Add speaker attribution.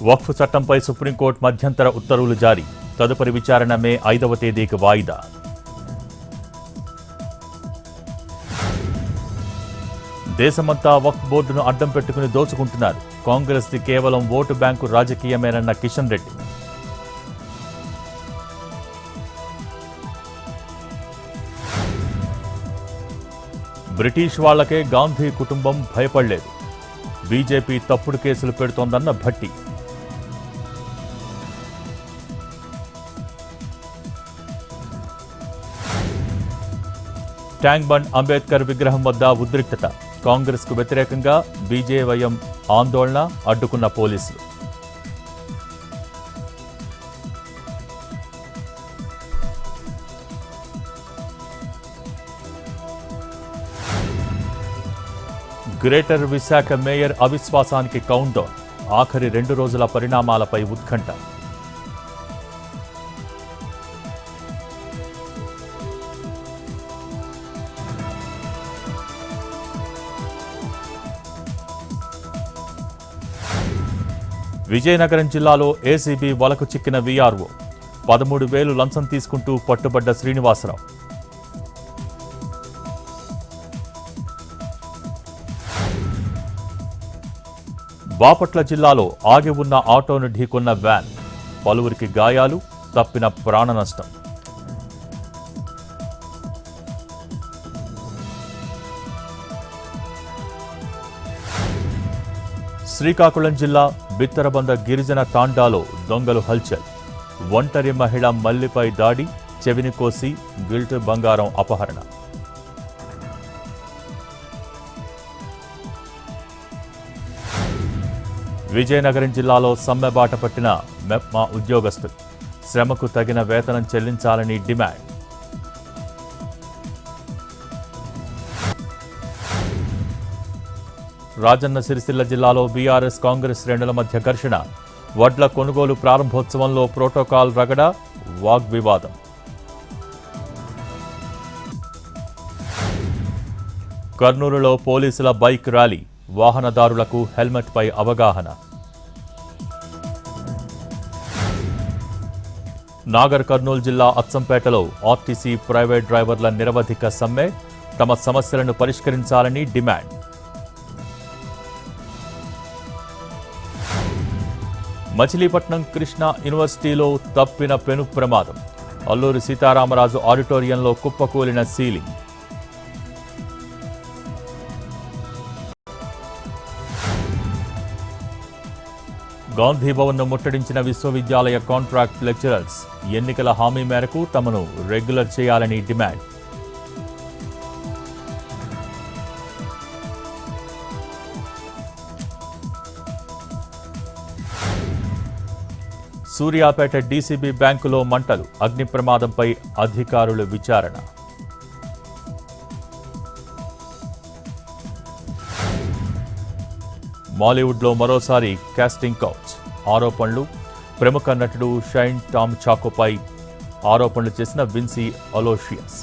Speaker 1: వక్ఫ్ చట్టంపై సుప్రీంకోర్టు మధ్యంతర ఉత్తర్వులు జారీ. తదుపరి విచారణ మే 5వ తేదీకి వాయిదా. దేశమంతా వక్ఫ్ బోర్డును అడ్డం పెట్టుకుని దోచుకుంటున్నారు. కాంగ్రెస్ది కేవలం ఓటు బ్యాంకు రాజకీయమేనన్న కిషన్ రెడ్డి. బ్రిటిష్ వాళ్లకే గాంధీ కుటుంబం భయపడలేదు. బీజేపీ తప్పుడు కేసులు పెడుతోందన్న భట్టి. ట్యాంక్ బండ్ అంబేద్కర్ విగ్రహం వద్ద ఉద్రిక్తత. కాంగ్రెస్కు వ్యతిరేకంగా బీజేవైఎం ఆందోళన, అడ్డుకున్న పోలీసులు. గ్రేటర్ విశాఖ మేయర్ అవిశ్వాసానికి కౌంట్డౌన్. ఆఖరి 2 రోజుల పరిణామాలపై ఉత్కంఠ. విజయనగరం జిల్లాలో ఏసీబీ వలకు చిక్కిన వీఆర్ఓ. 13,000 లంచం తీసుకుంటూ పట్టుబడ్డ శ్రీనివాసరావు. బాపట్ల జిల్లాలో ఆగి ఉన్న ఆటోను ఢీకొన్న వ్యాన్. పలువురికి గాయాలు, తప్పిన ప్రాణ నష్టం. శ్రీకాకుళం జిల్లా బిత్తరబంద గిరిజన తాండాలో దొంగలు హల్చల్. ఒంటరి మహిళ మల్లిపై దాడి, చెవిని కోసి గిల్ట్ బంగారం అపహరణ. విజయనగరం జిల్లాలో సమ్మెబాట పట్టిన మెప్మా ఉద్యోగస్తులు. శ్రమకు తగిన వేతనం చెల్లించాలని డిమాండ్. రాజన్న సిరిసిల్ల జిల్లాలో బీఆర్ఎస్ కాంగ్రెస్ శ్రేణుల మధ్య ఘర్షణ. వడ్ల కొనుగోలు ప్రారంభోత్సవంలో ప్రోటోకాల్ రగడ, వాగ్వివాదం. కర్నూలులో పోలీసుల బైక్ ర్యాలీ. వాహనదారులకు హెల్మెట్పై అవగాహన. నాగర్ కర్నూలు జిల్లా అచ్చంపేటలో ఆర్టీసీ ప్రైవేట్ డ్రైవర్ల నిరవధిక సమ్మె. తమ సమస్యలను పరిష్కరించాలని డిమాండ్. మచిలీపట్నం కృష్ణా యూనివర్సిటీలో తప్పిన పెను ప్రమాదం. అల్లూరి సీతారామరాజు ఆడిటోరియంలో కుప్పకూలిన సీలింగ్. గాంధీ భవన్ను ముట్టడించిన విశ్వవిద్యాలయ కాంట్రాక్ట్ లెక్చరర్స్. ఎన్నికల హామీ మేరకు తమను రెగ్యులర్ చేయాలని డిమాండ్. సూర్యాపేట డీసీబీ బ్యాంకులో మంటలు. అగ్ని ప్రమాదంపై అధికారుల విచారణ. బాలీవుడ్లో మరోసారి కాస్టింగ్ కౌచ్. ఆరోపణలు. ప్రముఖ నటుడు షైన్ టామ్ చాకోపై ఆరోపణలు చేసిన విన్సీ అలోషియస్.